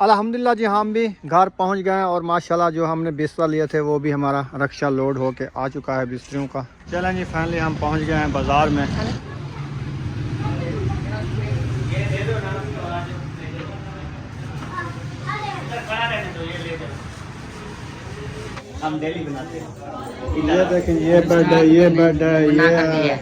अल्हम्दुलिल्लाह जी हम भी घर पहुंच गए हैं और माशाल्लाह जो हमने बिस्तर लिए थे वो भी हमारा रक्षा लोड होके आ चुका है बिस्तरों का। चलें जी फाइनली हम पहुंच गए हैं बाज़ार में। हम डेली बनाते हैं। ये देखें, ये बेड है, ये बेड है, ये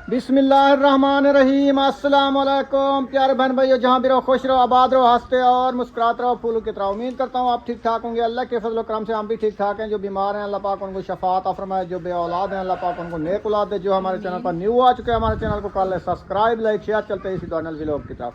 बिस्मिल्लाहिर्रहमानिर्रहीम। अस्सलाम वालेकुम प्यारे बहन भाइयों, जहाँ भी रहो खुश रहो, आबाद रहो, हंसते और मुस्कुराते रहो, फूलों की तरह। उम्मीद करता हूँ आप ठीक ठाक होंगे। अल्लाह के फजल करम से हम भी ठीक ठाक हैं। जो बीमार हैं अल्लाह पाक उनको शफात फरमाए, जो बे औलाद हैं अल्लाह पाक उनको नेक औलाद दे। जो हमारे चैनल पर न्यू आ चुके हैं हमारे चैनल को कर ले सब्सक्राइब, लाइक शेयर। चलते इसी दौरान व्लॉग की तरफ।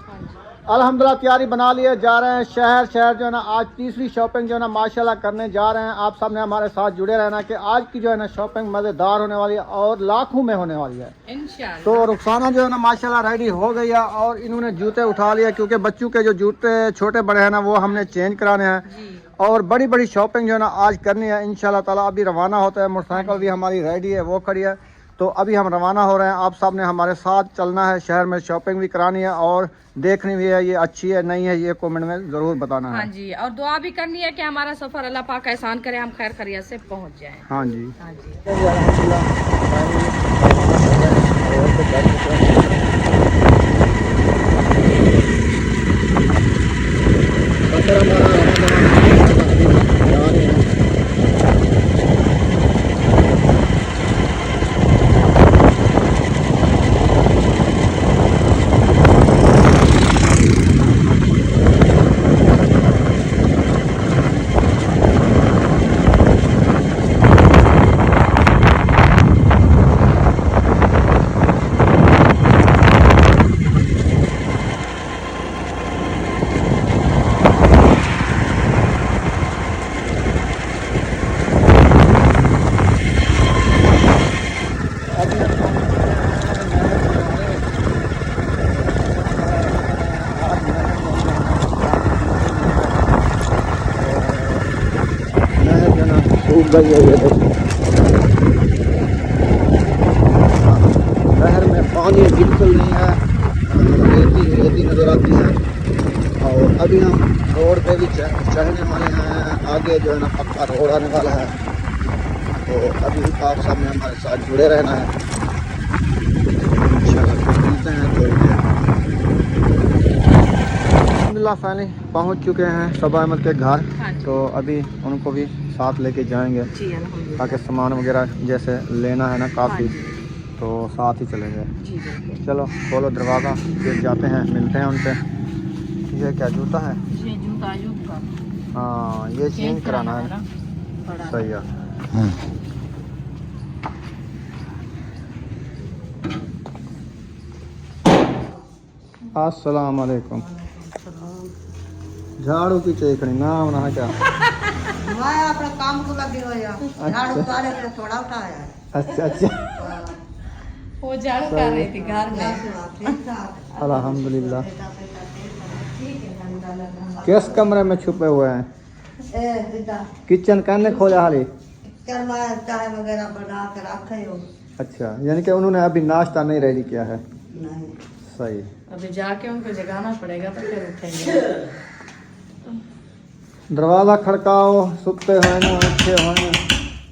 अल्हम्दुलिल्लाह तैयारी बना लिए, जा रहे हैं शहर जो है ना आज तीसरी शॉपिंग जो है ना माशाल्लाह करने जा रहे हैं। आप सबने हमारे साथ जुड़े रहना कि आज की जो है ना शॉपिंग मज़ेदार होने वाली है और लाखों में होने वाली है इंशाल्लाह। तो रुखसाना जो है ना माशाल्लाह रेडी हो गई है और इन्होंने जूते उठा लिए क्योंकि बच्चों के जो जूते छोटे बड़े हैं ना वो हमने चेंज कराने हैं और बड़ी बड़ी शॉपिंग जो है ना आज करनी है इंशाल्लाह ताला। अभी रवाना होता है, मोटरसाइकिल भी हमारी रेडी है, वो खड़ी है। तो अभी हम रवाना हो रहे हैं। आप सब ने हमारे साथ चलना है, शहर में शॉपिंग भी करानी है और देखनी भी है ये अच्छी है नहीं है, ये कमेंट में जरूर बताना है। हाँ जी, और दुआ भी करनी है कि हमारा सफर अल्लाह पाक एहसान करे, हम खैर खैरियत से पहुंच जाएं। हाँ जी, हाँ जी। शहर में पानी बिल्कुल नहीं है, रेती नजर आती है। और अभी हम रोड पे भी चढ़ने वाले हैं, आगे जो है ना पक्का रोड आने वाला है। तो अभी आप सब ने हमारे साथ जुड़े रहना है इंशाल्लाह। मिलते हैं अल्हम्दुलिल्लाह फाइनली पहुंच चुके हैं सबा अहमद के घर। तो अभी उनको भी साथ लेके जाएंगे ताकि सामान वगैरह जैसे लेना है ना काफ़ी, तो साथ ही चलेंगे। चलो खोलो दरवाज़ा, फिर जाते हैं, मिलते हैं उनसे। ये क्या जूता है? ये जूता अयूब का। हाँ ये चेंज कराना है, सही है। अस्सलाम वालेकुम। झाड़ू की चेकनी नाम ना क्या? मैं अपने काम को लगी हो या झाड़ू उतारे के थोड़ा उठाया। अच्छा अच्छा, वो झाड़ू कर रही थी घर में। अल्हम्दुलिल्लाह। किस कमरे में छुपे हुए हैं? किचन कहने खोला हाली? चाय वगैरह बना के रखे हो। अच्छा, यानी कि उन्होंने अभी नाश्ता नहीं रेडी किया है। नहीं, सही। अभी जाके उनको जगाना पड़ेगा तो फिर उठेंगे। दरवाजा खड़काओ, सुते हुए ना उठे हुए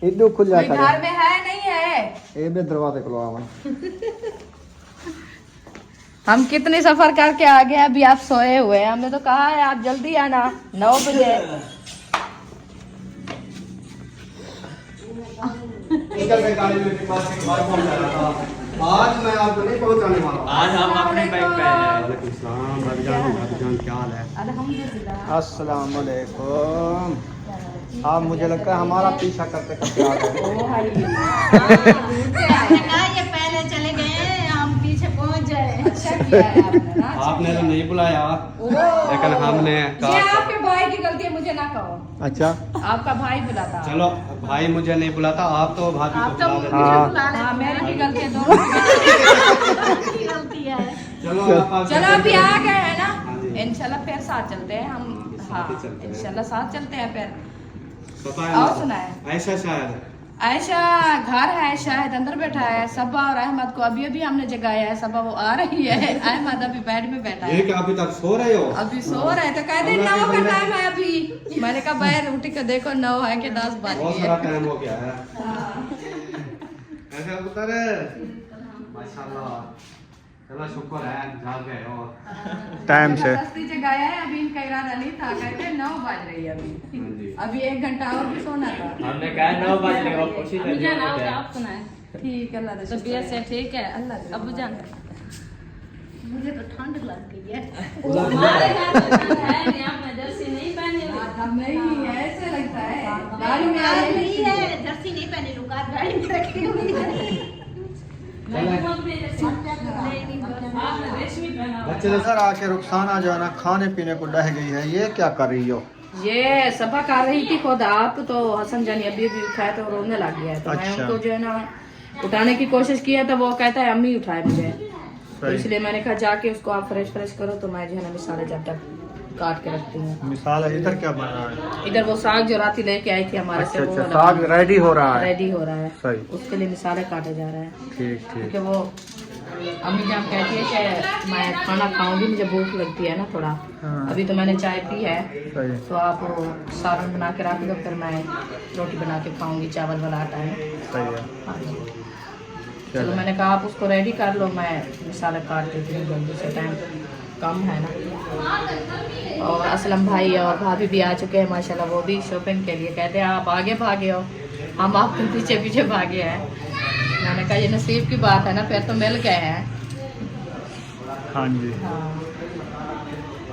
इधर खुला कोई घर में है नहीं है? ये भी दरवाजे खुलवा। हम कितने सफर करके आ गए, अभी आप सोए हुए हैं। हमने तो कहा है आप जल्दी आना 9 बजे। आज मैं आपको नहीं पहुंचाने वाला। आज हम अपने बाइक पे हैं। वालेकुम सलाम भाईजान, क्या हाल है? अल्हम्दुलिल्लाह। अस्सलाम वालेकुम। आप मुझे लगता है हमारा पीछा करते करते आ गए। ये पहले चले गए, हम पीछे पहुंच जाए। अच्छा किया है आपने ना। आपने तो नहीं बुलाया, लेकिन हमने ये कहा आपके भाई की गलती है, मुझे ना कहो। अच्छा, आपका भाई बुलाता। चलो भाई मुझे नहीं बुलाता, आप तो भाभी आप को तो बुला मुझे लेते। हाँ। बुला लेते। हाँ, मेरी भी गलती है, दोनों की गलती है। चलो अभी आ गए हैं ना, हाँ जी। इंशाल्लाह फिर साथ चलते हैं हम। साथ हाँ ही चलते हैं। इंशाल्लाह साथ चलते हैं फिर। पता है और ना, सुनाए ऐसा शायद आयशा घर है, शायद अंदर बैठा है। सबा और अहमद को अभी अभी हमने जगाया है। सबा वो आ रही है, अहमद अभी बेड में बैठा है। ये क्या अभी तक सो रहे हो? अभी सो रहे तो कहते 9 का टाइम है अभी। मैंने कहा बाहर उठ के देखो 9 है कि 10 बज बहुत गए। सारा टाइम हो गया है। ऐसे पुत्र माशाल्लाह, चलो शुक्र है जाग गए हो टाइम से। सस्ती जगाया है, अभी इनका इरादा नहीं था। कहते 9 बज रही है हाँ जी। अभी 1 घंटा और भी सोना था। हमने कहा 9 बजे और खुशी से जान आओ, आप सुनाए। ठीक है, अल्लाह तबीयत से ठीक है। अल्लाह अबू जान मुझे तो ठंड लग गई है। हमारे यहाँ तो ठंड है नहीं, आपने जर्सी नहीं पहनी हुई। हम नहीं, ऐसे लगता है गाड़ी में आ रही है। जर्सी नहीं पहनी, रुका गाड़ी में रखी हुई है। आपने रेशमी पहना हुआ है। बच्चे सर आके रुखसाना जो है ना खाने पीने को डह गई है। ये क्या कर रही हो? ये सबक आ रही थी खुद। आप तो हसन जानी अभी अभी उठाया तो रोने लग गया है। तो मैं अच्छा। उनको जो है ना उठाने की कोशिश की है तो वो कहता है अम्मी उठाए मुझे। तो सही। इसलिए मैंने कहा जाके उसको आप फ्रेश करो। तो मैं जो है ना मिसाले जब तक काट के रखती हूँ। मिसाल है, इधर क्या बन रहा है? इधर वो साग जो राती लेके आई थी हमारे से, अच्छा वो अच्छा, वाला साग रेडी हो रहा है। रेडी हो रहा है। सही। उसके लिए मिसाले काटे जा रहे हैं। ठीक ठीक। क्योंकि वो अम्मी जान कहती है कि मैं खाना खाऊंगी, मुझे भूख लगती है ना थोड़ा। हाँ। अभी तो मैंने चाय पी है, सही। तो आप वो सालन बना के रख दो, फिर मैं रोटी बना के खाऊंगी। चावल वाला आटा है। सही है। हाँ जी। चलो। चलो मैंने कहा आप उसको रेडी कर लो, मैं मिसाले काट देती हूँ जल्दी से, टाइम कम है ना। और असलम भाई और भाभी भी आ चुके हैं माशाल्लाह। वो भी शॉपिंग के लिए कहते हैं आप आगे भागे हो, हम आपके पीछे पीछे भागे हैं। मैंने कहा ये नसीब की बात है ना, फिर तो मिल गए हैं। हाँ जी। हाँ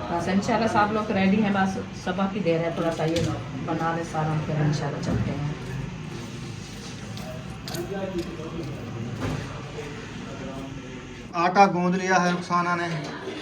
बस इंशाल्लाह सब लोग रेडी हैं। बस सबा की देर है, थोड़ा सा ये बना ले सारा, फिर इंशाल्लाह चलते हैं। आटा गूंद लिया है रुखसाना ने।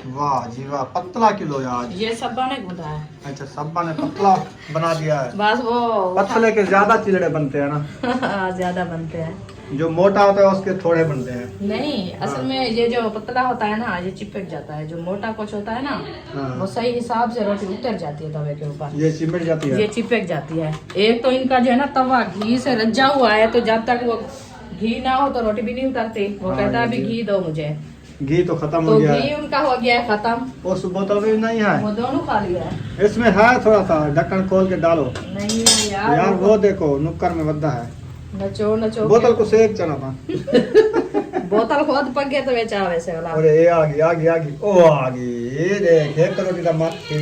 वाह जी वाह, पतला किलो है आज। ये सबा ने गूंदा है। अच्छा, सब्बा ने पतला बना दिया है। बस वो पतले के ज्यादा चिलड़े बनते हैं ना। ज्यादा बनते हैं। जो मोटा होता है उसके थोड़े बनते हैं। नहीं, असल में ये जो पतला होता है ना, ये चिपक जाता है। जो मोटा कुछ होता है ना, हाँ। वो सही हिसाब से रोटी उतर जाती है तवे के ऊपर। ये चिमट जाती है। ये चिपक जाती है। एक तो इनका जो है ना तवा घी से रज्जा हुआ है, तो जब तक वो घी ना हो तो रोटी भी नहीं उतरती। वो हाँ, कहता है अभी ये घी दो मुझे। घी तो खत्म तो हो गया घी है। उनका हो गया है खत्म। उस बोतल में नहीं है। वो दोनों खा लिया है। इसमें है थोड़ा सा, ढक्कन खोल के डालो। नहीं है यार, यार वो देखो नुक्कर में वद्दा है। नचो नचो बोतल को सेक चला था। बोतल खुद पक गया तो बेचा वैसे वाला। अरे ये आ गई आ गई आ गई, ओ आ गई। ये देख एक रोटी का मत थी।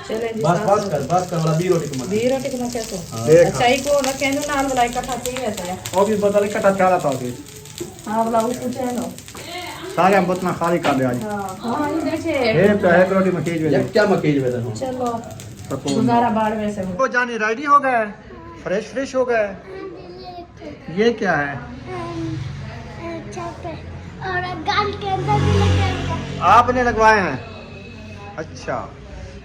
चले जी बस साहब। बस कर वाला 20 रोटी को मत। दी रोटी को कैसे? देख अच्छा ही को रखे नो नाल वाला इकट्ठा चाहिए वैसे। और भी बोतल इकट्ठा चाला था अभी। हाँ वाला वो पूछे है नो। सारे हम बोतल खाली कर दे आज। हाँ ये देखे। एक रोटी में खींच जब क्या मकीज में था? चलो सकून। गुजारा बाढ़ में से। वो जानी रेडी हो गए, फ्रेश हो गए। ये क्या है? और गाल के अंदर भी लगा। आपने लगवाए हैं? अच्छा।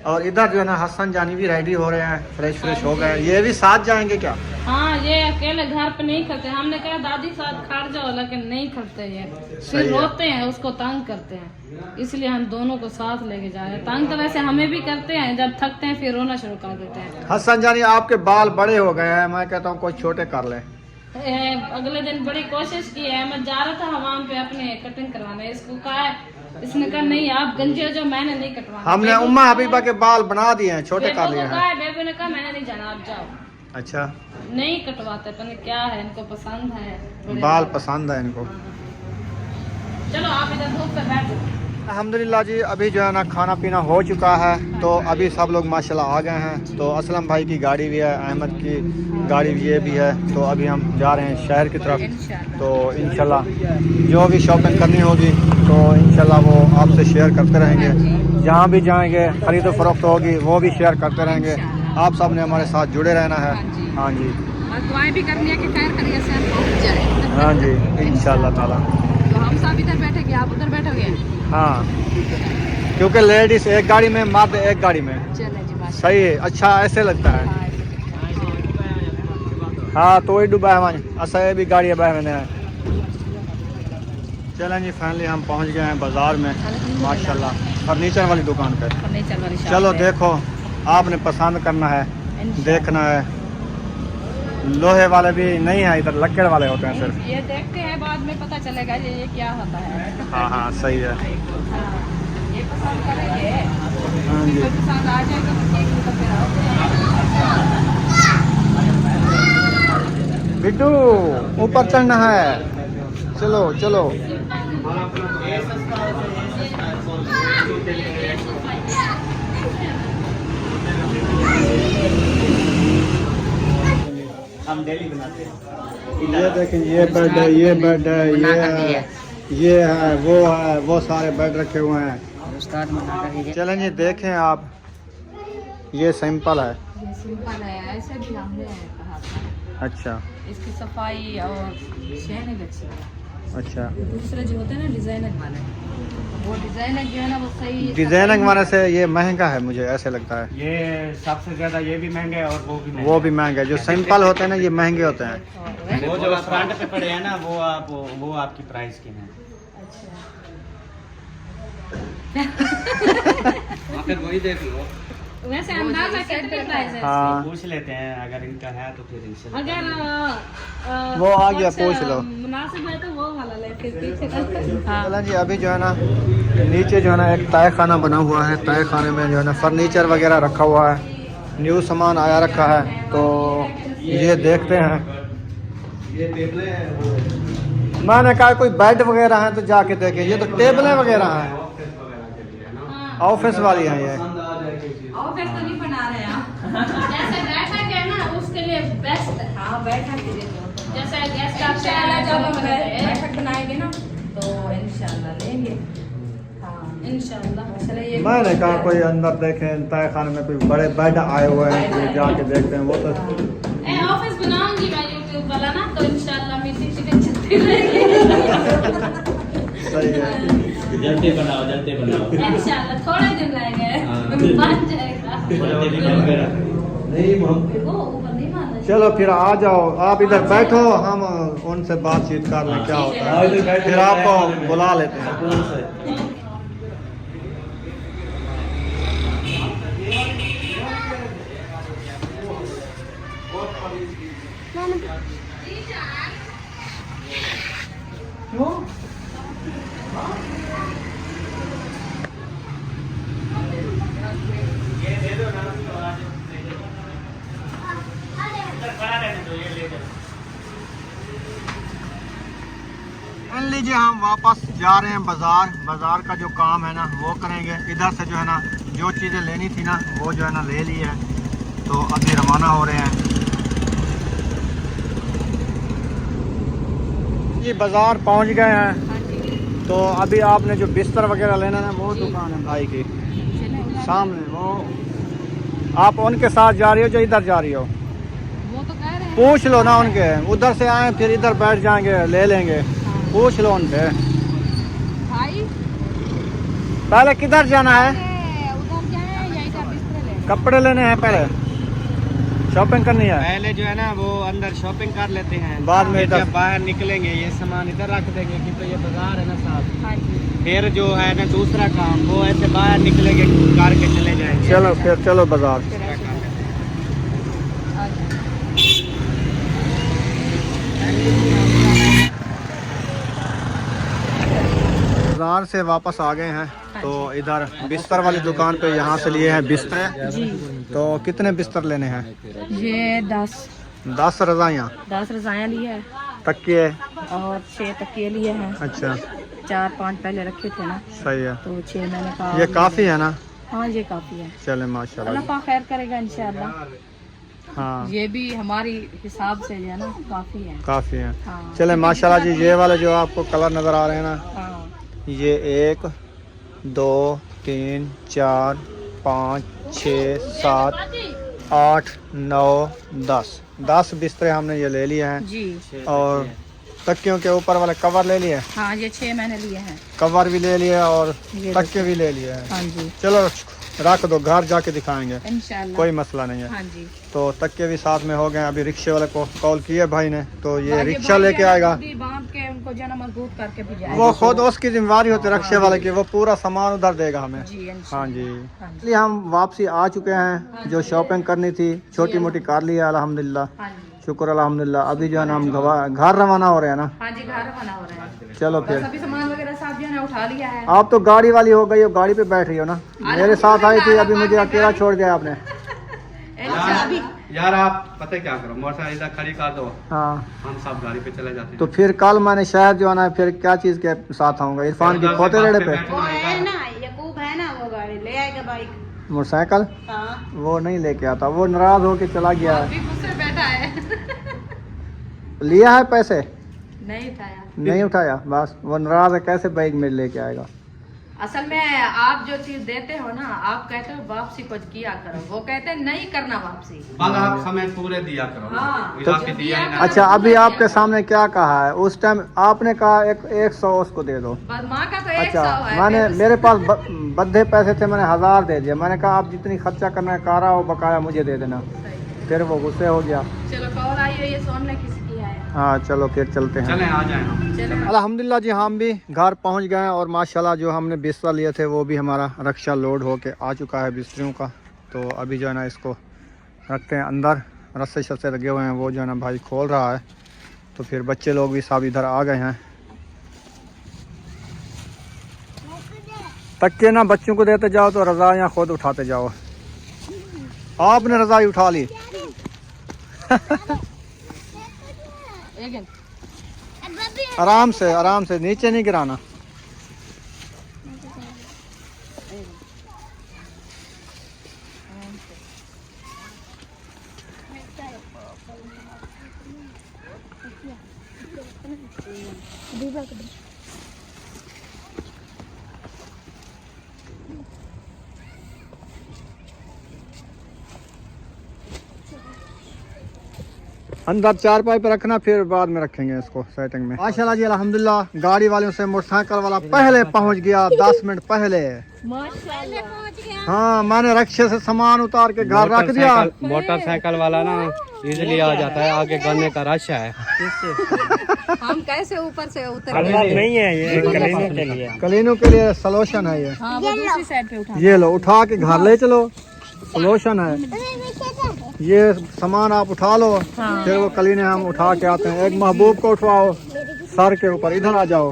और इधर जो है ना हसन जानी भी रेडी हो रहे हैं, फ्रेश हो गए। ये भी साथ जाएंगे क्या? हाँ, ये अकेले घर पे नहीं करते। हमने कहा दादी साथ खा जाओ, लेकिन नहीं करते ये। सही फिर है। रोते हैं, उसको तंग करते हैं, इसलिए हम दोनों को साथ लेके जा रहे हैं। तंग तो वैसे हमें भी करते हैं, जब थकते हैं फिर रोना शुरू कर देते हैं। हसन जानी आपके बाल बड़े हो गए हैं, मैं कहता हूँ कुछ छोटे कर ले। अगले दिन बड़ी कोशिश की है, मैं जा रहा था हवाम पे अपने कटिंग करवाने। इसको कहा है, इसने कहा नहीं आप गंजे हो जाओ, मैंने नहीं कटवाना। हमने बेबी उम्मा को हबीबा के बाल बना दिए हैं, छोटे बेबी कर को लिए कहा हैं। है, बेबी ने कहा मैंने नहीं जाना, आप जाओ। अच्छा, नहीं कटवाते, पता क्या है, इनको पसंद है बड़े बाल पसंद है इनको। चलो आप इधर धूप पे बैठ जाओ। अल्हम्दुलिल्लाह जी, अभी जो है ना खाना पीना हो चुका है, तो अभी सब लोग माशाल्लाह आ गए हैं। तो असलम भाई की गाड़ी भी है, अहमद की गाड़ी भी ये भी है। तो अभी हम जा रहे हैं शहर की तरफ। तो इंशाल्लाह जो भी शॉपिंग करनी होगी तो इंशाल्लाह वो आपसे शेयर करते रहेंगे। जहाँ भी जाएंगे खरीदो फरोख्त होगी वो भी शेयर करते रहेंगे। आप सब ने हमारे साथ जुड़े रहना है। हाँ जी, और दुआएं भी करनी है कि खैर खैरियत से हम पहुंच जाए। हाँ जी, इंशाल्लाह ताला। तो हम सब इधर बैठेंगे, आप उधर बैठोगे। हाँ, क्योंकि लेडीज एक गाड़ी में, मर्द एक गाड़ी में। चले जी माशाल्लाह। सही है, अच्छा ऐसे लगता है। हाँ, तो वही डूबा है असा ये भी गाड़ी है मैंने। चलें जी, फाइनली हम पहुंच गए हैं बाजार में माशाल्लाह, फर्नीचर वाली दुकान पे। फर्नीचर वाली शॉप चलो है। देखो, आपने पसंद करना है, देखना है। लोहे वाले भी नहीं है इधर, लक्कड़ वाले होते हैं सिर्फ। ये देखते हैं, बाद में पता चलेगा ये क्या होता है। हाँ हाँ सही है। हाँ, ये पसंद करेंगे, हाँ जी। कोई पसंद आ जाएगा तो ठीक, तो फिर बिट्टू ऊपर चढ़ना है, चलो चलो। हम डेली बनाते हैं। ये देखें, ये बेड है, ये बेड है, ये है, वो सारे बेड रखे हुए हैं। चलें जी देखें आप, ये सिंपल है। ये सिंपल है, ऐसे भी हमने कहा था। अच्छा इसकी सफाई और शेनिंग अच्छी है। अच्छा, दूसरे जो होते हैं ना डिजाइनर वाले, वो डिजाइनर जो है ना वो सही डिजाइनिंग वाले से ये महंगा है मुझे ऐसे लगता है। ये सबसे ज्यादा ये भी महंगा है और वो भी महंगा वो भी महंगा है, जो सिंपल होते हैं ना ये महंगे होते हैं। है। वो जो फ्रंट पे पड़े हैं ना वो आपकी प्राइस के हैं। फिर वही देख लो, वैसे अंदाजा कितने प्राइस है? हाँ पूछ लेते हैं, अगर इनका है तो फिर इनसे अगर वो आ गया, कुछ, पूछ लो। मुनासिब है तो वो वाला ले, फिर पीछे का। हाँ। चलें जी, अभी जो है ना नीचे जो है ना एक तय खाना बना हुआ है। तय खाने में जो है ना फर्नीचर वगैरह रखा हुआ है, न्यू सामान आया रखा है, तो ये देखते हैं। ये टेबलें हैं, मैंने कहा कोई बेड वगैरह है तो जाके देखें, ये तो टेबलें वगैरह हैं, ऑफिस वाली हैं ये। ऑफिस तो नहीं बना रहे हैं आप। जैसे बैठक है ना उसके लिए बेस्ट है। हाँ, बैठक के लिए जैसे गेस्ट इंशाल्लाह जब हम बैठक बैठक बनाएंगे ना तो इंशाल्लाह लेंगे। हाँ इंशाल्लाह। चले ये मैंने कहा कोई अंदर देखें, तय खाने में कोई बड़े बेड आए हुए हैं, ये जाके देखते हैं। वो तो ऑफिस बनाऊंगी मैं यूट्यूब वाला ना, तो इंशाल्लाह मीटिंग शीटिंग चलती रहेगी। सही है। जल्दी बनाओ, जल्दी बनाओ। इंशाल्लाह थोड़े दिन लगेंगे, हाँ। बन जाएगा। नहीं वो ऊपर नहीं मानना। चलो फिर आ जाओ, आप इधर बैठो, हम उनसे बातचीत कर लें क्या होता है, फिर आपको बुला लेते हैं। मान लीजिए हम वापस जा रहे हैं बाज़ार का जो काम है ना वो करेंगे। इधर से जो है ना जो चीज़ें लेनी थी ना वो जो है ना ले ली है, तो अभी रवाना हो रहे हैं। ये बाज़ार पहुंच गए हैं, तो अभी आपने जो बिस्तर वगैरह लेना है ना वो दुकान है भाई की सामने, वो आप उनके साथ जा रही हो जो इधर जा रही हो? वो तो कह रहे हैं पूछ लो ना उनके, उधर से आए फिर इधर बैठ जाएंगे, ले लेंगे। पूछ लो उनसे। भाई पहले किधर जाना है? उधर क्या है या इधर बिस्तर ले? कपड़े लेने हैं, पहले शॉपिंग करनी है, पहले जो है ना वो अंदर शॉपिंग कर लेते हैं, बाद में फिर इधर जब बाहर निकलेंगे ये सामान इधर रख देंगे कि तो ये बाजार है ना साहब। हाँ जी। फिर जो है ना दूसरा काम वो ऐसे बाहर निकलेंगे करके चले जाएंगे। चलो फिर चलो बाजार। बाजार से वापस आ गए हैं, तो इधर बिस्तर वाली दुकान पे यहाँ से लिए हैं बिस्तर। तो कितने बिस्तर लेने हैं? ये 10 रजाइयाँ, 10 रजायाँ ली है तकिए। और 6 तकिए लिए हैं। अच्छा 4-5 पहले रखे थे ना, सही है, तो 6 मैंने कहा ये काफ़ी है ना? हाँ ये काफी है। चले माशाल्लाह। अल्लाह पाक खैर करेगा इंशाल्लाह। हाँ ये भी हमारी हिसाब से जो है ना काफी है। काफ़ी है। हाँ। चले माशाल्लाह जी। ये वाले जो आपको कलर नज़र आ रहे हैं ना, हाँ। ये 1 2 3 4 5 6 7 8 9 10 बिस्तरे हमने ये ले लिए हैं। जी और तकियों के ऊपर वाले कवर ले लिए, हाँ, ये 6 मैंने लिए हैं। कवर भी ले लिए और ये तकिए भी ले लिए हैं। हाँ जी चलो रख दो, घर जाके दिखाएंगे, इंशाल्लाह। कोई मसला नहीं है। हाँ जी। तो तकिए भी साथ में हो गए। अभी रिक्शे वाले को कॉल किए भाई ने, तो ये बाकी रिक्शा भाई लेके जो है आएगा। खुद ही बांध के उनको जो है ना मजबूत करके भी जाएगा। वो खुद उसकी जिम्मेवारी होती है रिक्शे वाले की, वो पूरा सामान उधर देगा हमें। जी हाँ जी। हाँ जी। इसलिए हम वापसी आ चुके हैं, जो शॉपिंग करनी थी छोटी मोटी कर ली है अल्हम्दुलिल्लाह। हाँ जी। शुक्र अल्हम्दुलिल्लाह। अभी जो है ना हम घर रवाना हो रहे हैं ना। हाँ जी, घर बना हो रहा है। चलो बस फिर अभी सामान वगैरह सब जो है ना उठा लिया है। आप तो गाड़ी वाली हो गई हो, गाड़ी पे बैठ रही हो ना। मेरे साथ आई थी, अभी मुझे अकेला छोड़ दिया आपने। अभी यार आप पता है क्या करो, मोटरसाइकिल इधर खड़ी कर दो, हाँ हम सब गाड़ी पे चले जाते हैं। तो फिर कल मैंने शायद जो है ना फिर क्या चीज़ के साथ आऊँगा, इरफान की खोते रेड़े पे। वो है ना, यकूब है ना, वो गाड़ी ले आएगा बाइक। मोटरसाइकिल हाँ वो नहीं लेके आता, वो नाराज होके चला गया है। अभी मुझसे बैठा है। लिया है पैसे नहीं उठाया। नहीं उठाया, बस वो नाराज है, कैसे बाइक में लेके आएगा। असल में आप जो चीज देते हो ना, आप कहते हो वापसी कुछ किया करो, वो कहते हैं नहीं करना वापसी। बस आप समय पूरे दिया करो। हाँ। इधर के दिया ही ना। अच्छा अभी आपके सामने क्या कहा है, उस टाइम आपने कहा 100 उसको दे दो। बस माँ का तो 100 अच्छा है। मैंने, मेरे पास बद्धे पैसे थे, मैंने 1000 दे दिया। मैंने कहा आप जितनी खर्चा करना है कारा हो, बकाया मुझे दे देना। फिर वो गुस्से हो गया। चलो कॉल आई है, ये सोन ने किसी की है। हाँ चलो फिर चलते हैं। चले आ जाए हम। चलो अल्हम्दुलिल्लाह जी, हम भी घर पहुंच गए हैं और माशाल्लाह जो हमने बिस्तर लिए थे वो भी हमारा रक्षा लोड होके आ चुका है बिस्तरों का। तो अभी जो है ना इसको रखते हैं अंदर, रस्से शस्से लगे हुए हैं, वो जो है ना भाई खोल रहा है। तो फिर बच्चे लोग भी सब इधर आ गए हैं। तकिए ना बच्चों को देते जाओ तो रज़ाइयाँ खुद उठाते जाओ। आपने रज़ाई उठा ली। आराम से नीचे नहीं गिराना। अंदर चारपाई पे रखना, फिर बाद में रखेंगे इसको सेटिंग में। माशाल्लाह जी अल्हम्दुलिल्लाह, गाड़ी वालों से मोटरसाइकिल वाला पहले पहुंच गया, 10 मिनट पहले। हाँ मैंने रक्षे से सामान उतार के घर रख दिया। मोटरसाइकिल वाला ना इजीली आ जाता है, आगे गन्ने का रश है। हम कैसे ऊपर से उतर नहीं है ये कलीनों के लिए सलूशन है ये। हाँ, वो दूसरी साइड पे उठा। ये लो उठा के घर ले चलो, सलूशन है ये। सामान आप उठा लो, फिर वो कलीने हम उठा के आते हैं। एक महबूब को उठवाओ सर के ऊपर, इधर आ जाओ।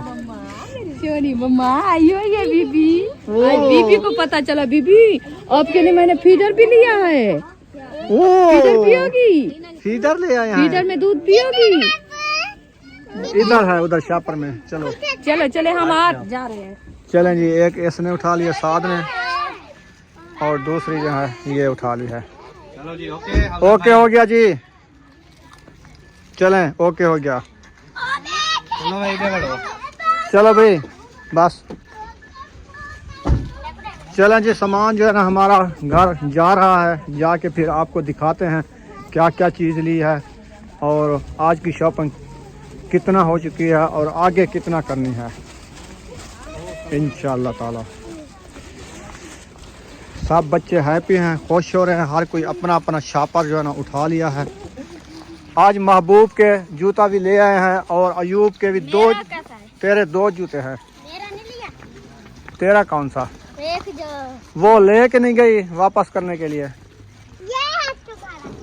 मम्मा आइयो ये बीबी। आज बीबी को पता चला, बीबी आपके लिए मैंने फीडर भी लिया है। फीडर पियोगी? फीडर ले आए हैं। फीडर में दूध पियोगी? इधर है, उधर शापर में। चलो चलो चले, हम आज जा रहे हैं। चलें जी। एक इसने उठा लिया साद ने, और दूसरी जो है ये उठा ली है। चलो जी ओके। ओके हो गया जी, चलें। ओके हो गया, चलो भाई इधर बढ़ो। चलो भाई बस चलें जी। सामान जो है ना हमारा घर जा रहा है, जाके फिर आपको दिखाते हैं क्या क्या चीज़ ली है और आज की शॉपिंग कितना हो चुकी है और आगे कितना करनी है इंशाअल्लाह ताला। सब बच्चे हैप्पी हैं, खुश हो रहे हैं, हर कोई अपना अपना शॉपर जो है ना उठा लिया है। आज महबूब के जूता भी ले आए हैं और अयूब के भी दो, तेरे 2 जूते हैं। मेरा नहीं लिया, तेरा कौन सा? एक जो वो लेके नहीं गई वापस करने के लिए। ये है तुम्हारा।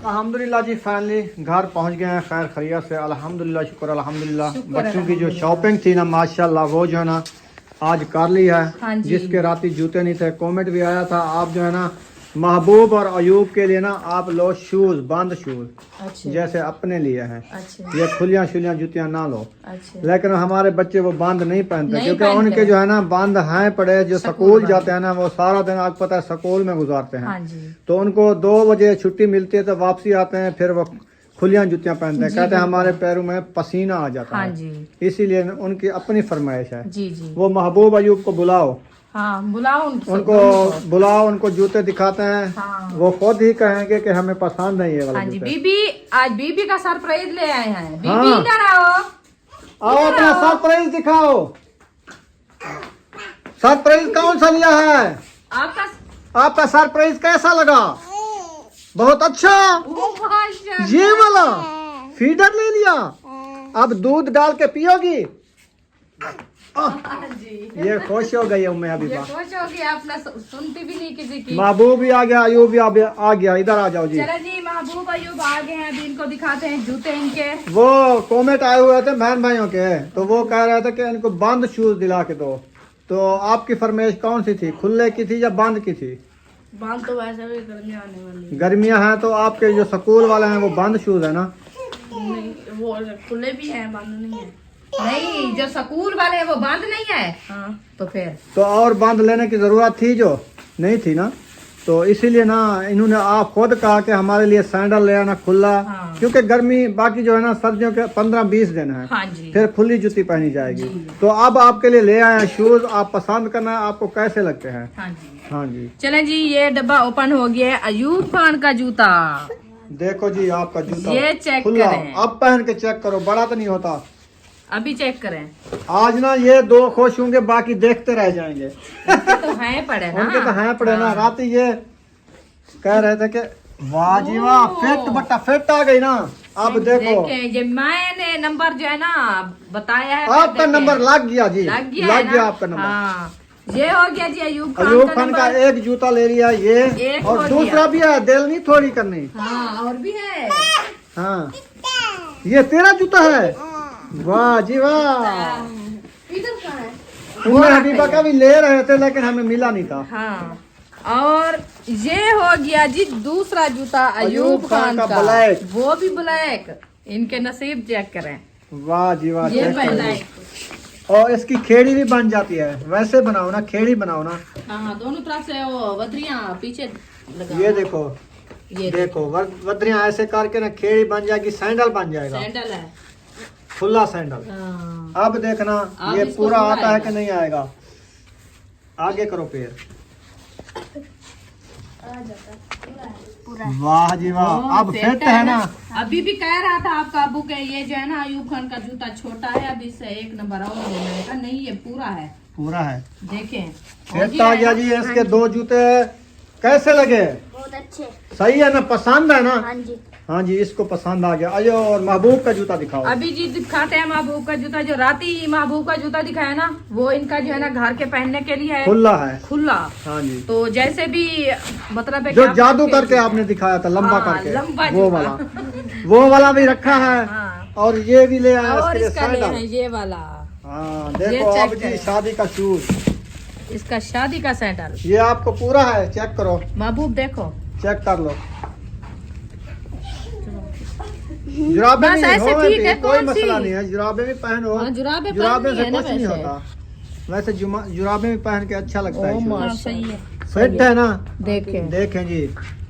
अल्हम्दुलिल्लाह जी, फाइनली घर पहुंच गए हैं खैर खैरियत से। अल्हम्दुलिल्लाह, शुक्र अल्हम्दुलिल्लाह। बच्चों की जो शॉपिंग थी ना माशाल्लाह वो जो है ना आज कर ली है। हाँ जी। जिसके राती जूते नहीं थे, कमेंट भी आया था आप जो है ना महबूब और अयूब के लिए ना आप लो शूज, बंद शूज, अच्छा जैसे अपने लिए हैं। अच्छा ये खुलियां शुलियां जूतियां ना लो। अच्छा। लेकिन हमारे बच्चे वो बंद नहीं पहनते, नहीं क्योंकि पहनते। उनके जो है ना बंद हैं पड़े, जो स्कूल जाते हैं ना वो सारा दिन आपको पता है स्कूल में गुजारते हैं। हाँ जी। तो उनको 2 बजे छुट्टी मिलती है तो वापसी आते हैं, फिर वो खुलियां जूतियां पहनते हैं। कहते हैं हमारे पैरों में पसीना आ जाता हाँ है, जी। इसीलिए उनकी अपनी फरमाइश है। जी जी। वो महबूब अयूब को बुलाओ, हाँ बुलाओ उनको बुलाओ, उनको जूते दिखाते हैं। हाँ। वो खुद ही कहेंगे कि हमें पसंद नहीं है वाला हाँ जी। जूते। बीबी आज बीबी का सरप्राइज ले आए हैं। बीबी हाँ। इधर आओ। आओ अपना सरप्राइज दिखाओ। सरप्राइज कौन सा लिया है? आपका सरप्राइज कैसा लगा? बहुत अच्छा। आपका ये वाला फीडर ले लिया, अब दूध डाल के पियोगी? जी ये खुश हो गई उम्मे ये हबीबा। खुश हो गया, अपना सुनती भी नहीं किसी की। महबूब भी आ गया, अयूब भी आ गया। इधर आ जाओ जी। चलो जी, महबूब अयूब आ गए हैं, अभी इनको दिखाते हैं जूते इनके। वो कमेंट आए हुए थे बहन भाइयों के, तो वो कह रहे थे कि इनको बंद शूज दिला के दो। तो आपकी फरमाइश कौन सी थी, खुले की थी या बंद की थी? बाल तो वैसे भी गर्मी आने वाली गर्मियां हैं तो आपके जो स्कूल वाले हैं वो बंद शूज है ना? नहीं, वो खुले भी हैं, बंद नहीं है। नहीं, जो स्कूल वाले हैं वो बंद नहीं है। हाँ तो फिर तो और बंद लेने की जरूरत थी जो नहीं थी ना, तो इसीलिए ना इन्होंने आप खुद कहा कि हमारे लिए सैंडल ले आना खुला। हाँ। क्योंकि गर्मी बाकी जो है ना सर्दियों के 15-20 दिन है, हाँ जी। फिर खुली जूती पहनी जाएगी। तो अब आपके लिए ले आए हैं शूज, आप पसंद करना आपको कैसे लगते हैं। हाँ जी, हाँ जी, चले जी, ये डब्बा ओपन हो गया है। अयूब खान का जूता, देखो जी आपका जूता ये चेक खुला। करें। अब पहन के चेक करो, बड़ा तो नहीं होता। अभी चेक करें। आज ना ये 2 खुश होंगे, बाकी देखते रह जाएंगे। उनके तो हैं पड़े ना, उनके तो हैं पड़े ना। हाँ। रात ये कह रहे थे कि वाह जी वाह, फिट बट्टा फिट आ गई ना। अब देखो देखें, ये मैंने नंबर जो है ना बताया है, आपका देखें। नंबर लग गया जी, लग गया है ना? आपका नंबर। हाँ, ये हो गया जी अयूब खान अयूब का खान का नंबर। एक जूता ले लिया ये, एक और हो दूसरा गया। भी है, दिल नहीं थोड़ी करनी। हाँ, और भी है। हाँ, ये तेरा जूता है। वाह जी वाह। इधर कहाँ है? उन्हें हबीबा का भी ले रहे थे लेकिन हमें मिला नहीं था। हाँ, और ये हो गया जी दूसरा जूता अयूब खान का, ब्लैक। वो भी ब्लैक। इनके नसीब चेक करें। वाह जी वाह, ये चेक करो। पहना है। और इसकी खेड़ी भी बन जाती है, वैसे बनाओ ना, खेड़ी बनाओ ना। हाँ, दोनों तरफ से वो वदरियां पीछे लगा। ये देखो, ये देखो वदरियां ऐसे करके ना खेड़ी बन जाएगी, सैंडल बन जाएगा, सैंडल है। खुला सैंडल। हाँ, अब देखना अब ये इसको पूरा पूरा आता है आएगा। कि नहीं आएगा। आगे करो पैर। वाह जी वाह, अब सेट फिट है ना। अभी भी कह रहा था आपका अबू के ये जो है ना अयूब खान का जूता छोटा है, अभी इससे 1 नंबर और हो जाएगा। नहीं, ये पूरा है, पूरा है, देखें। फिट आ गया जी। इसके 2 जूते कैसे लगे? बहुत अच्छे। सही है ना, पसंद है ना? हाँ जी। हाँ जी, इसको पसंद आ गया। अयो, और महबूब का जूता दिखाओ। अभी जी दिखाते हैं महबूब का जूता। जो राती महबूब का जूता दिखाया ना, वो इनका जो है ना घर के पहनने के लिए है, खुला है। खुला। हाँ जी, तो जैसे भी मतलब है कि जो आप जादू रखें- करके आपने दिखाया था, लंबा हाँ, करके, लंबा वो जूता। वाला, वो वाला भी रखा है। हाँ, और ये भी ले आया और इसके लिए इसका ले सैंडल। हैं ये वाला। हाँ ये देखो, चेक अब जी करें। शादी का शूज, इसका शादी का सैंडल। ये आपको पूरा है, चेक करो, महबूब देखो, चेक कर लो। जुराबे बस भी ऐसे हो ठीक भी, है, कोई कौन मसला सी? नहीं है, जुराबे भी पहनो। हाँ, जुराबे जुराबे पहननी से है ना कुछ नहीं वैसे। होता। वैसे जुराबे भी पहन के अच्छा लगता है। ओ शूज। माशाल्लाह, फिट है ना? देखें। देखें जी,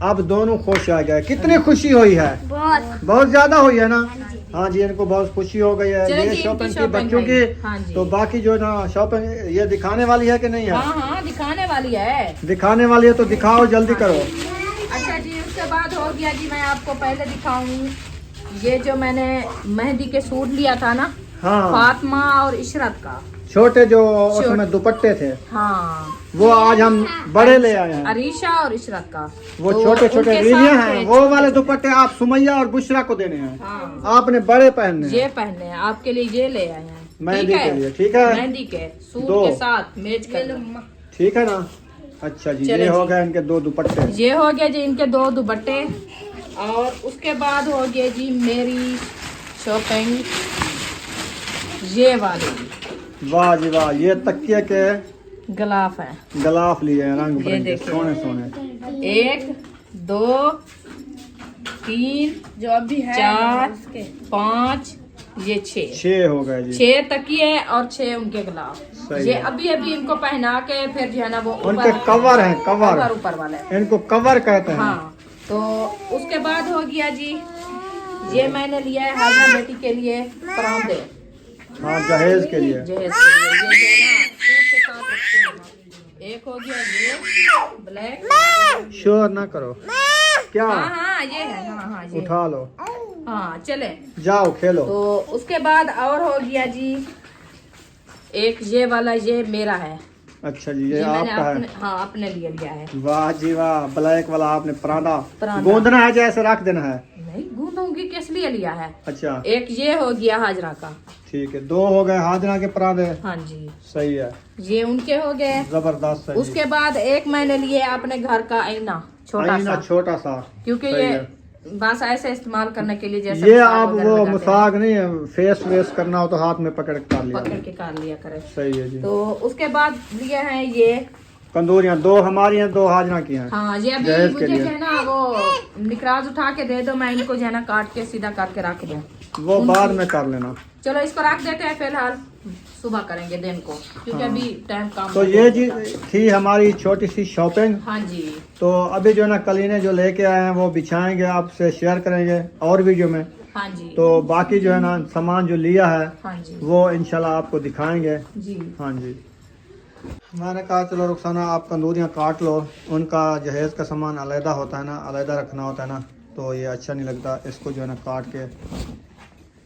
अब दोनों खुश आ गए। कितनी खुशी हुई है, बहुत। बहुत ज्यादा हुई है ना। हाँ जी, इनको बहुत खुशी हो गई है। चलो ये जी, शॉपिंग इनकी की बच्चों शॉपिंग है। हाँ की। जी। तो बाकी जो ना शॉपिंग ये दिखाने वाली है कि नहीं है? हाँ हाँ, दिखाने वाली है। दिखाने वाली है तो दिखाओ, जल्दी करो। अच्छा जी, उसके बाद हो गया जी, मैं आपको पहले दिखाऊं ये जो मैंने मेहंदी के सूट लिया था ना, हाँ, फातिमा और इशरत का। छोटे जो उसमें दुपट्टे थे, हाँ, वो आज हम बड़े ले आए हैं। अरीशा और इशरत का। वो तो छोटे छोटे उनके रीलियां साथ हैं, थे वो वाले दुपट्टे आप सुमैया और बुशरा को देने हैं। हाँ, आपने बड़े पहनने हैं ये पहनने हैं आपके लिए, ये ले आए हैं। मेहंदी ठीक है? के लिए, ठीक है? मेहंदी के सूट दो। के साथ मैच कर। ठीक है ना? अच्छा जी, चले ये हो जी। गए इनके 2 दुपट्टे। ये हो गया जी इनके 2 दुपट्टे। और उसके बाद हो गया जी मेरी शॉपिंग ये वाली। वाह जी वाह, ये तकिए के गलाफ है, गलाफ लिए हैं, रंग ये बिरंगे, देखिए। सोने सोने। 1 2 3 जो अभी है 4 5 ये 6 6 हो गए जी। 6 तकिए और 6 उनके गलाफ। सही ये है। अभी अभी इनको पहना के फिर जो है ना वो उनके कवर हैं, कवर, ऊपर वाले। इनको कवर कहते हैं। हाँ, तो उसके बाद हो गया जी, ये मैंने लिया है हाजरा बेटी के लिए परांदे, हाँ, जहेज के लिए। जहेज के लिए। ये जो है ना सूट के साथ रखते हैं ना। एक हो गया ये ब्लैक। शोर ना करो। क्या? हाँ हाँ, ये है। हाँ हाँ, ये उठा लो, हाँ, चले। जाओ खेलो। तो उसके बाद और हो गया जी एक ये वाला, ये मेरा है। अच्छा जी, ये ये मैंने आपका अपने, है। हाँ, अपने लिए लिया है। वाह जी वाह, ब्लैक वाला आपने परांदा परांदा। गोंदना है, जैसे रख देना है। नहीं, गूंद दूंगी किस लिए लिया है। अच्छा एक ये हो गया हाजरा का, ठीक है, 2 हो गए हाजरा के पराठे। हाँ जी, सही है, ये उनके हो गए। जबरदस्त सही। उसके बाद एक मैंने लिए अपने घर का आईना, छोटा आईना सा, छोटा सा, क्योंकि सही ये है। बस ऐसे इस्तेमाल करने के लिए, जैसे ये मसाज आप वगैरह वो लगाते हैं, मसाज नहीं है, फेस वेस करना हो तो हाथ में पकड़ के कर लिया। पकड़ के कर लिया करे। सही है जी। तो उसके बाद लिए हैं ये, कंदूरियाँ 2 हमारी हैं, 2 हाजरा की हैं। हाँ ये अभी दहेज के मुझे लिए। जो है ना वो निकराज उठा के दे दो, मैं इनको जो है ना काट के सीधा करके रख दूँ। वो बाद में कर लेना। चलो इसको रख देते हैं, फिलहाल सुबह करेंगे दिन को, क्योंकि हाँ। अभी टाइम कम तो है। ये जी थी हमारी छोटी सी शॉपिंग। हाँ जी, तो अभी जो है ना कलीने जो लेके आए हैं वो बिछाएंगे, आपसे शेयर करेंगे और वीडियो में। हाँ जी, तो बाकी जो है ना सामान जो लिया है हाँ जी, वो इंशाल्लाह आपको दिखाएंगे। जी हाँ जी। मैंने कहा चलो रुखसाना आप तंदूरियाँ काट लो, उनका जहेज का सामान अलहदा होता है ना, अलहदा रखना होता है ना, तो ये अच्छा नहीं लगता। इसको जो है ना काट के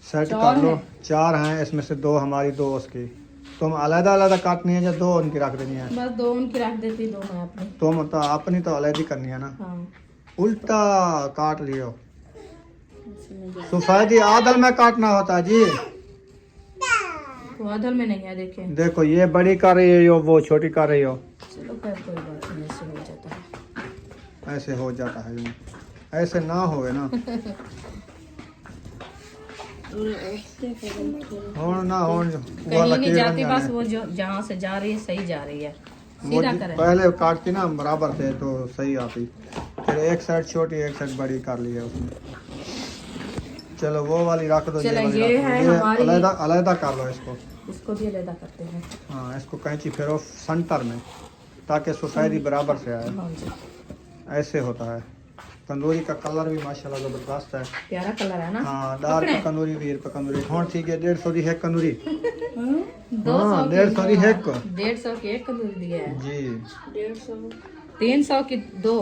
सेट कर लो। 4 हैं, इसमें से 2 हमारी, 2 उसकी। तुम अलहदा अलहदा काटनी है या 2 उनकी रख देनी है? बस 2 उनकी रख देती, 2 मैं अपनी। तुम तो अपनी तो अलहदी करनी है ना, हाँ, उल्टा काट लियो। सफेदी आदल में काटना होता है जी। तो आदल में नहीं है, देखे। देखो ये बड़ी कर रही हो, वो छोटी कर रही हो, चलो फिर कोई बात नहीं, ऐसे हो जाता है। ऐसे हो जाता है जी। ऐसे ना होवे ना, हो ना हो, वो कहीं नहीं लकीर जाती, बन बस जाने। वो जो जहाँ से जा रही है सही जा रही है, वो सीधा जी करें। पहले काटती ना बराबर थे तो सही आती, फिर एक साइड छोटी एक साइड बड़ी कर ली है उसने। चलो वो वाली रख दो, चलो, वाली ये रख दो। है ये हमारी- अलहदा अलहदा कर लो इसको। इसको भी अलग करते हैं। हाँ, इसको कैंची फेरो सेंटर में, ताकि सफेदी बराबर से आए। हाँ जी, ऐसे होता है। तंदूरी का कलर भी माशाल्लाह जबरदस्त है। प्यारा कलर है ना। हाँ, दाल पकड़े? पे कंदूरी, वीर पे कंदूरी। हाँ ठीक है, 150 की है कंदूरी। 200 हाँ, की 150 की है को। 150 की एक कंदूरी दिया है। जी 300 की 2।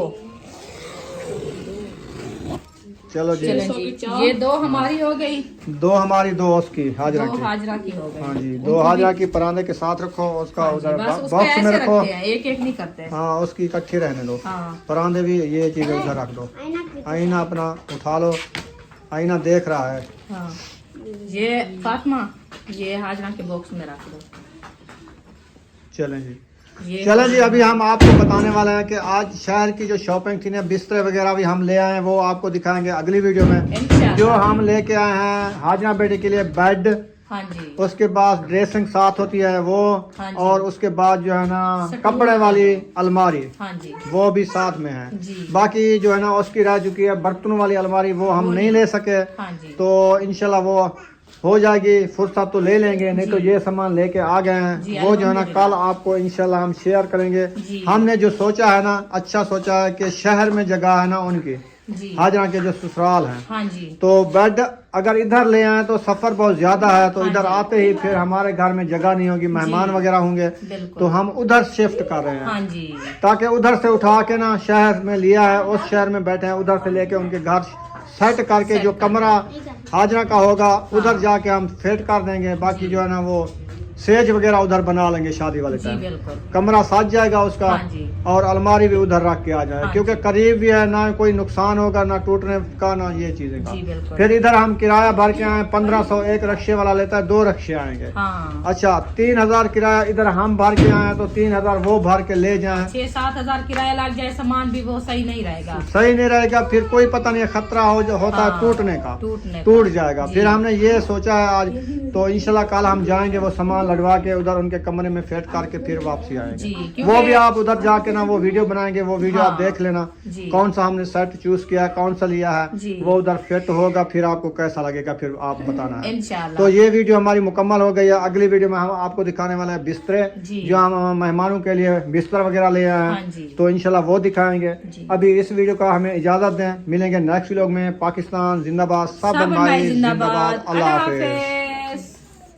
चलो जी, चलो जी, ये 2 हमारी हो गई, 2 हमारी, 2 उसकी हाजरा 2 की। हाजरा की हो गई। हाँ जी, 2 हाजरा की परांदे के साथ रखो, उसका हाँ जी, उधर बस उसको बॉक्स में ऐसे रखो। रखते हैं, एक एक नहीं करते। हाँ, उसकी इकट्ठी रहने दो। हाँ, परांदे भी ये चीजें उधर रख दो। आईना अपना उठा लो, आईना देख रहा है। हाँ, ये फातिमा, ये हाजरा के बॉक्स में रख दो। चलें जी, ये चलें जी। अभी हम आपको बताने वाले हैं कि आज शहर की जो शॉपिंग थी ना, बिस्तर वगैरह भी हम ले आए हैं, वो आपको दिखाएंगे अगली वीडियो में। इंशाल्लाह। जो हम लेके आए हैं हाजरा बेटे के लिए बेड, हाँ जी, उसके बाद ड्रेसिंग साथ होती है वो, हाँ जी। और उसके बाद जो है ना सटूल। कपड़े वाली अलमारी, हाँ जी, वो भी साथ में है। जी। बाकी जो है ना उसकी रह चुकी है बर्तनों वाली अलमारी, वो हम नहीं ले सके। हाँ जी, तो इंशाल्लाह वो हो जाएगी, फुर्सत तो ले लेंगे, नहीं तो ये सामान लेके आ गए जी, हैं, वो जो है ना अल्हम्दुलिल्लाह। कल आपको इंशाल्लाह हम शेयर करेंगे। जी। हमने जो सोचा है ना, अच्छा सोचा है कि शहर में जगह है ना उनकी, जी, हाजरा के जो ससुराल हैं, हाँ जी, तो बेड अगर इधर ले आए तो सफर बहुत ज्यादा है, तो हाँ इधर जी। आते ही फिर हमारे घर में जगह नहीं होगी, मेहमान जी। वगैरह होंगे, बिल्कुल। तो हम उधर शिफ्ट कर रहे हाँ हैं, जी, ताकि उधर से उठा के ना शहर में लिया है, उस शहर में बैठे हैं, उधर से लेके उनके घर सेट करके जो कमरा हाजरा का होगा उधर जाके हम फिट कर देंगे। बाकी जो है ना वो सेज वगैरह उधर बना लेंगे शादी वाले जी, टाइम, बिल्कुल। कमरा साज जाएगा उसका। हाँ जी, और अलमारी भी उधर रख के आ जाए, हाँ क्योंकि करीब भी है, ना कोई नुकसान होगा, ना टूटने का, ना ये चीजें का। जी, बिल्कुल। फिर इधर हम किराया भर के आए 1500, एक रक्शे वाला लेता है, 2 रक्शे आएंगे। हाँ, अच्छा, 3000 किराया इधर हम भर के आए तो 3000 वो भर के ले जाए, 6-7 हजार किराया लग जाए, सामान भी वो सही नहीं रहेगा, सही नहीं रहेगा। फिर कोई पता नहीं खतरा होता है हाँ, टूटने का, टूटने का। टूट जाएगा। जी। फिर हमने ये सोचा है आज, तो इंशाल्लाह कल हम जाएंगे, वो सामान लड़वा के उधर उनके कमरे में फिट करके फिर वापसी जी, आएंगे। क्योंकि- वो भी आप उधर जाके ना वो वीडियो बनाएंगे, वो वीडियो आप हाँ, देख लेना, जी। कौन सा हमने सेट चूज किया है, कौन सा लिया है, जी। वो उधर फिट होगा, फिर आपको कैसा लगेगा फिर आप बताना है। इंशाल्लाह। तो ये वीडियो हमारी मुकम्मल हो गई है। अगली वीडियो में हम आपको दिखाने वाले हैं बिस्तरे, जी। जो हम मेहमानों के लिए बिस्तर वगैरह ले आए हाँ हैं, जी। तो इंशाल्लाह वो दिखाएंगे। जी। अभी इस वीडियो का हमें इजाजत दें, मिलेंगे नेक्स्ट व्लॉग में। पाकिस्तान जिंदाबाद, सब सब भाई भाई जिंदाबाद, जिंदाबाद, अल्लाह अल्लाह हाफिज। हाफिज।